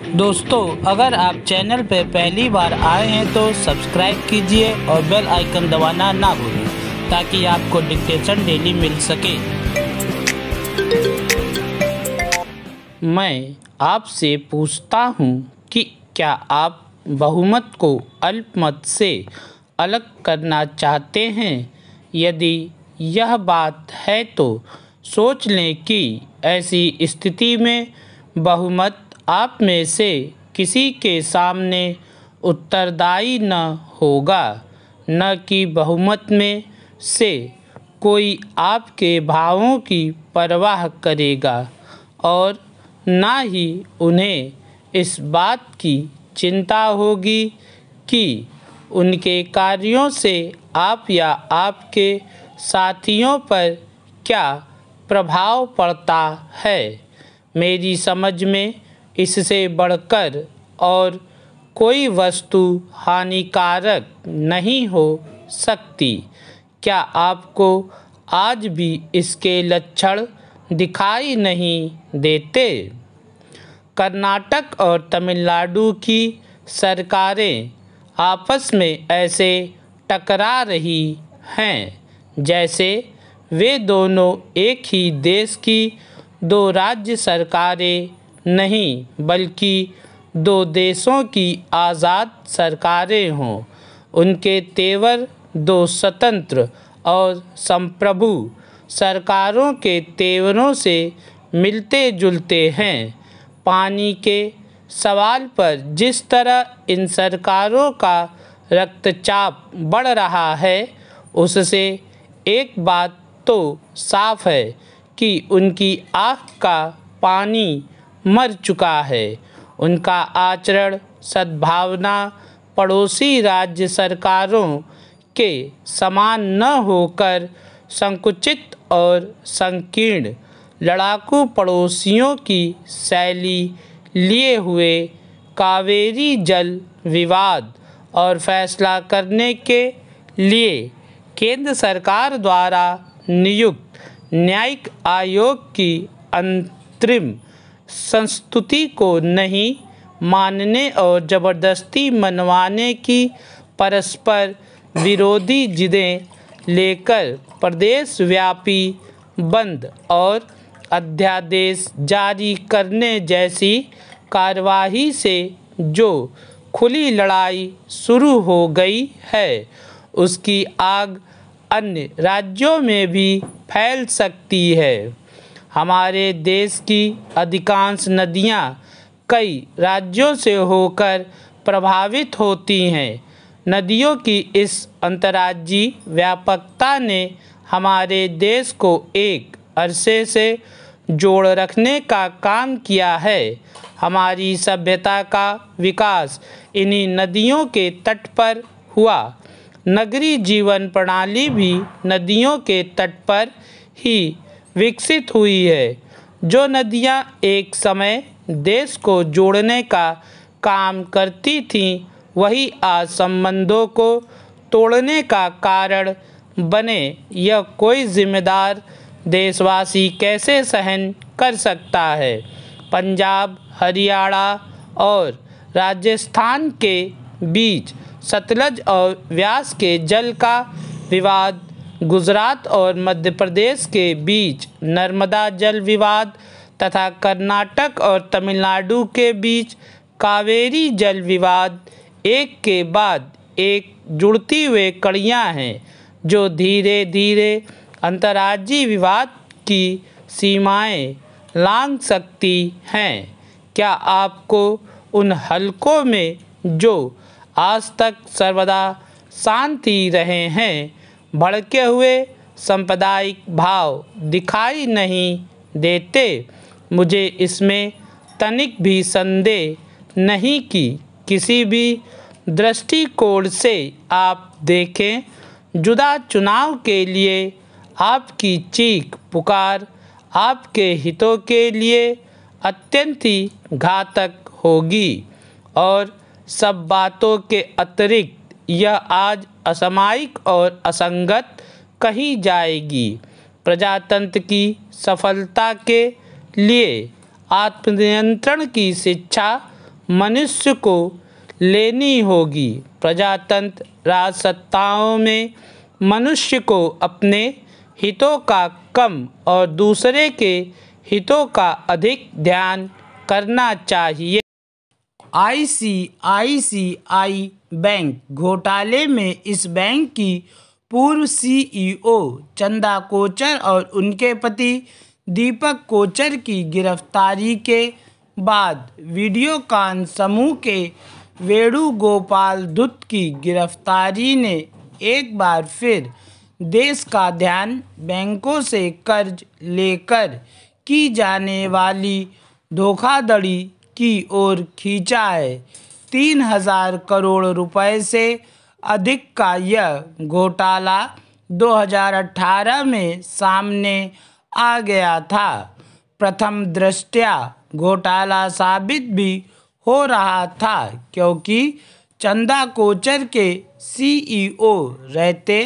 दोस्तों, अगर आप चैनल पर पहली बार आए हैं तो सब्सक्राइब कीजिए और बेल आइकन दबाना ना भूलें ताकि आपको डिक्टेशन डेली मिल सके। मैं आपसे पूछता हूँ कि क्या आप बहुमत को अल्पमत से अलग करना चाहते हैं? यदि यह बात है तो सोच लें कि ऐसी स्थिति में बहुमत आप में से किसी के सामने उत्तरदायी न होगा, न कि बहुमत में से कोई आपके भावों की परवाह करेगा और ना ही उन्हें इस बात की चिंता होगी कि उनके कार्यों से आप या आपके साथियों पर क्या प्रभाव पड़ता है। मेरी समझ में इससे बढ़कर और कोई वस्तु हानिकारक नहीं हो सकती। क्या आपको आज भी इसके लक्षण दिखाई नहीं देते? कर्नाटक और तमिलनाडु की सरकारें आपस में ऐसे टकरा रही हैं जैसे वे दोनों एक ही देश की दो राज्य सरकारें नहीं बल्कि दो देशों की आज़ाद सरकारें हों। उनके तेवर दो स्वतंत्र और संप्रभु सरकारों के तेवरों से मिलते जुलते हैं। पानी के सवाल पर जिस तरह इन सरकारों का रक्तचाप बढ़ रहा है, उससे एक बात तो साफ है कि उनकी आँख का पानी मर चुका है। उनका आचरण सद्भावना पड़ोसी राज्य सरकारों के समान न होकर संकुचित और संकीर्ण लड़ाकू पड़ोसियों की शैली लिए हुए कावेरी जल विवाद और फैसला करने के लिए केंद्र सरकार द्वारा नियुक्त न्यायिक आयोग की अंतरिम संस्तुति को नहीं मानने और ज़बरदस्ती मनवाने की परस्पर विरोधी जिदें लेकर प्रदेशव्यापी बंद और अध्यादेश जारी करने जैसी कार्यवाही से जो खुली लड़ाई शुरू हो गई है, उसकी आग अन्य राज्यों में भी फैल सकती है। हमारे देश की अधिकांश नदियाँ कई राज्यों से होकर प्रभावित होती हैं। नदियों की इस अंतर्राज्यीय व्यापकता ने हमारे देश को एक अरसे से जोड़ रखने का काम किया है। हमारी सभ्यता का विकास इन्हीं नदियों के तट पर हुआ। नगरीय जीवन प्रणाली भी नदियों के तट पर ही विकसित हुई है। जो नदियाँ एक समय देश को जोड़ने का काम करती थीं, वही आज संबंधों को तोड़ने का कारण बने। यह कोई जिम्मेदार देशवासी कैसे सहन कर सकता है? पंजाब, हरियाणा और राजस्थान के बीच सतलज और व्यास के जल का विवाद, गुजरात और मध्य प्रदेश के बीच नर्मदा जल विवाद तथा कर्नाटक और तमिलनाडु के बीच कावेरी जल विवाद एक के बाद एक जुड़ती हुई कड़ियाँ हैं जो धीरे धीरे अंतर्राज्यीय विवाद की सीमाएं लांघ सकती हैं। क्या आपको उन हलकों में जो आज तक सर्वदा शांत ही रहे हैं, भड़के हुए सांप्रदायिक भाव दिखाई नहीं देते? मुझे इसमें तनिक भी संदेह नहीं कि किसी भी दृष्टिकोण से आप देखें, जुदा चुनाव के लिए आपकी चीख पुकार आपके हितों के लिए अत्यंत ही घातक होगी। और सब बातों के अतिरिक्त यह आज असामयिक और असंगत कही जाएगी। प्रजातंत्र की सफलता के लिए आत्मनियंत्रण की शिक्षा मनुष्य को लेनी होगी। प्रजातंत्र राजसत्ताओं में मनुष्य को अपने हितों का कम और दूसरे के हितों का अधिक ध्यान करना चाहिए। आईसीआईसीआई बैंक घोटाले में इस बैंक की पूर्व सीईओ चंदा कोचर और उनके पति दीपक कोचर की गिरफ्तारी के बाद वीडियोकॉन समूह के वेणुगोपाल धूत की गिरफ्तारी ने एक बार फिर देश का ध्यान बैंकों से कर्ज लेकर की जाने वाली धोखाधड़ी की ओर खींचा है। 3,000 करोड़ रुपए से अधिक का यह घोटाला 2018 में सामने आ गया था। प्रथम दृष्टया घोटाला साबित भी हो रहा था क्योंकि चंदा कोचर के सीईओ रहते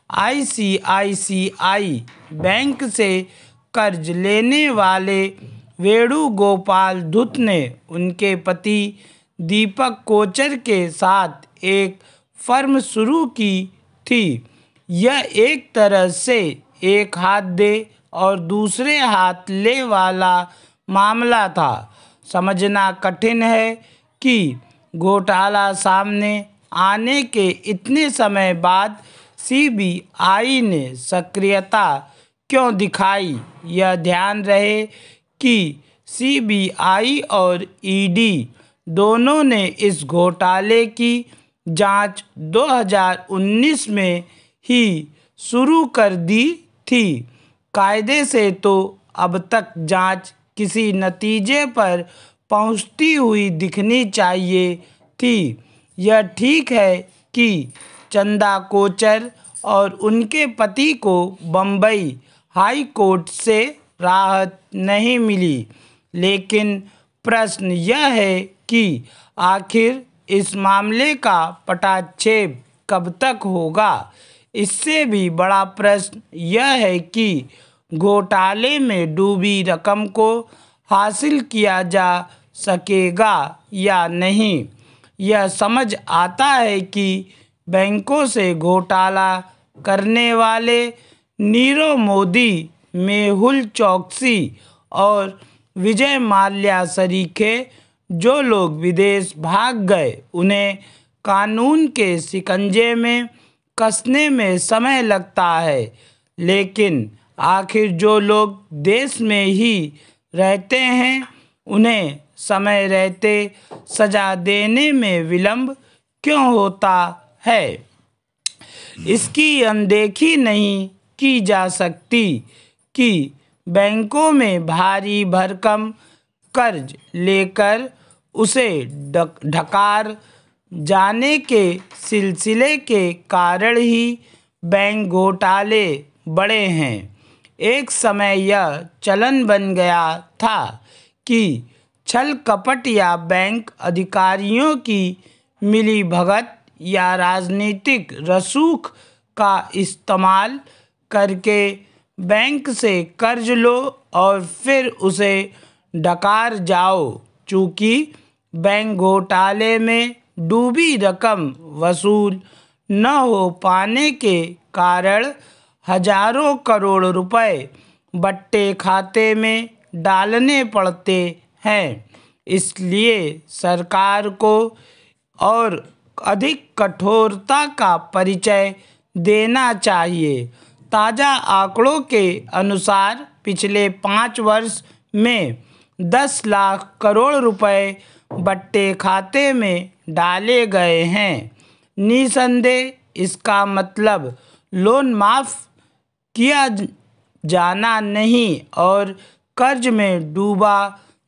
आईसीआईसीआई बैंक से कर्ज लेने वाले वेणुगोपाल धूत ने उनके पति दीपक कोचर के साथ एक फर्म शुरू की थी। यह एक तरह से एक हाथ दे और दूसरे हाथ ले वाला मामला था। समझना कठिन है कि घोटाला सामने आने के इतने समय बाद सीबीआई ने सक्रियता क्यों दिखाई। यह ध्यान रहे कि सीबीआई और ईडी दोनों ने इस घोटाले की जांच 2019 में ही शुरू कर दी थी। कायदे से तो अब तक जांच किसी नतीजे पर पहुंचती हुई दिखनी चाहिए थी। यह ठीक है कि चंदा कोचर और उनके पति को बम्बई हाई कोर्ट से राहत नहीं मिली, लेकिन प्रश्न यह है कि आखिर इस मामले का पटाक्षेप कब तक होगा। इससे भी बड़ा प्रश्न यह है कि घोटाले में डूबी रकम को हासिल किया जा सकेगा या नहीं। यह समझ आता है कि बैंकों से घोटाला करने वाले नीरव मोदी, मेहुल चोकसी और विजय माल्या सरीखे जो लोग विदेश भाग गए, उन्हें कानून के शिकंजे में कसने में समय लगता है, लेकिन आखिर जो लोग देश में ही रहते हैं उन्हें समय रहते सजा देने में विलंब क्यों होता है। इसकी अनदेखी नहीं की जा सकती कि बैंकों में भारी भरकम कर्ज लेकर उसे ढकार जाने के सिलसिले के कारण ही बैंक घोटाले बढ़े हैं। एक समय यह चलन बन गया था कि छल कपट या बैंक अधिकारियों की मिलीभगत या राजनीतिक रसूख का इस्तेमाल करके बैंक से कर्ज लो और फिर उसे डकार जाओ। चूँकि बैंक घोटाले में डूबी रकम वसूल न हो पाने के कारण हजारों करोड़ रुपए बट्टे खाते में डालने पड़ते हैं। इसलिए सरकार को और अधिक कठोरता का परिचय देना चाहिए। ताज़ा आंकड़ों के अनुसार पिछले 5 वर्ष में 10 लाख करोड़ रुपए बट्टे खाते में डाले गए हैं। निसंदेह इसका मतलब लोन माफ़ किया जाना नहीं और कर्ज में डूबा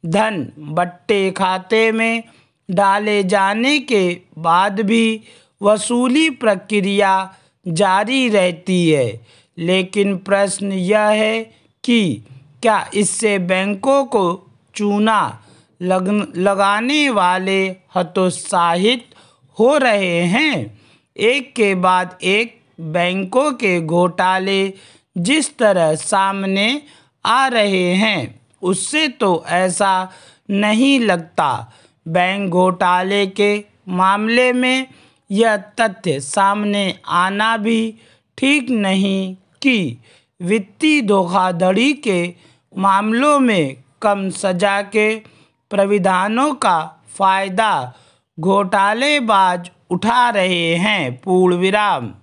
धन बट्टे खाते में डाले जाने के बाद भी वसूली प्रक्रिया जारी रहती है। लेकिन प्रश्न यह है कि क्या इससे बैंकों को चूना लगाने वाले हतोत्साहित हो रहे हैं। एक के बाद एक बैंकों के घोटाले जिस तरह सामने आ रहे हैं उससे तो ऐसा नहीं लगता। बैंक घोटाले के मामले में यह तथ्य सामने आना भी ठीक नहीं कि वित्तीय धोखाधड़ी के मामलों में कम सजा के प्राविधानों का फायदा घोटालेबाज उठा रहे हैं। पूर्ण विराम।